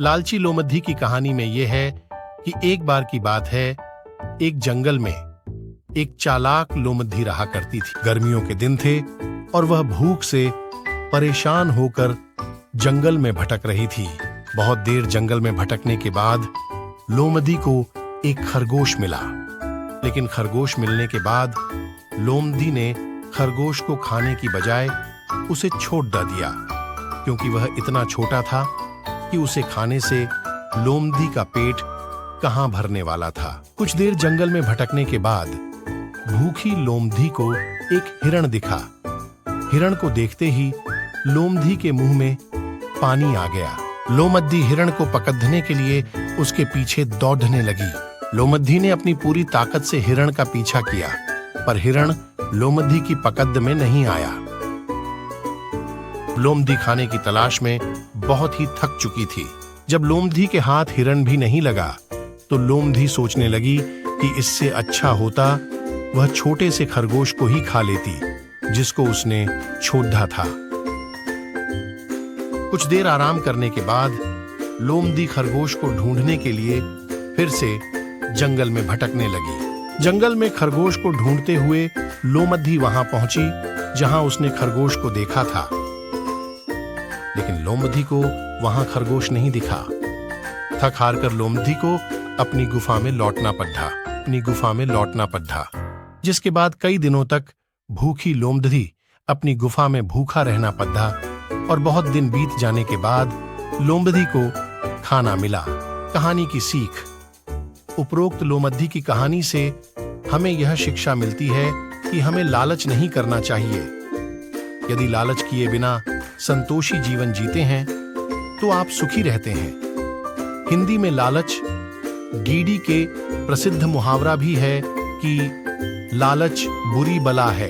लालची लोमध्धी की कहानी में यह है कि एक बार की बात है, एक जंगल में एक चालाक लोमध्धी रहा करती थी। गर्मियों के दिन थे और वह भूख से परेशान होकर जंगल में भटक रही थी। बहुत देर जंगल में भटकने के बाद लोमध्धी को एक खरगोश मिला, लेकिन खरगोश मिलने के बाद लोमध्धी ने खरगोश को खाने की बजाय उसे छोड़ दिया, क्योंकि वह इतना छोटा था कि उसे खाने से लोमध्धी का पेट कहां भरने वाला था। कुछ देर जंगल में भटकने के बाद भूखी लोमध्धी को एक हिरण दिखा। हिरण को देखते ही लोमध्धी के मुंह में पानी आ गया। लोमध्धी हिरण को पकड़ने के लिए उसके पीछे दौड़ने लगी। लोमध्धी ने अपनी पूरी ताकत से हिरण का पीछा किया, पर हिरण लोमध्धी की पकड़ में नहीं आया। लोमध्धी खाने की तलाश में बहुत ही थक चुकी थी। जब लोमध्धी के हाथ हिरण भी नहीं लगा तो लोमध्धी सोचने लगी कि इससे अच्छा होता वह छोटे से खरगोश को ही खा लेती, जिसको उसने छोड़ा था। कुछ देर आराम करने के बाद लोमध्धी खरगोश को ढूंढने के लिए फिर से जंगल में भटकने लगी। जंगल में खरगोश को ढूंढते हुए लोमध्धी वहां पहुंची जहां उसने खरगोश को देखा था, लेकिन लोमध्धी को वहां खरगोश नहीं दिखा। थक हार कर लोमध्धी को अपनी गुफा में लौटना पड़ा, जिसके बाद कई दिनों तक भूखी लोमध्धी अपनी गुफा में भूखा रहना पड़ा और बहुत दिन बीत जाने के बाद लोमध्धी को खाना मिला। कहानी की सीख। उपरोक्त लोमध्धी की कहानी से हमें यह शिक्षा मिलती है कि हमें लालच नहीं करना चाहिए। यदि लालच किए बिना संतोषी जीवन जीते हैं तो आप सुखी रहते हैं। हिंदी में लालच गीडी के प्रसिद्ध मुहावरा भी है कि लालच बुरी बला है।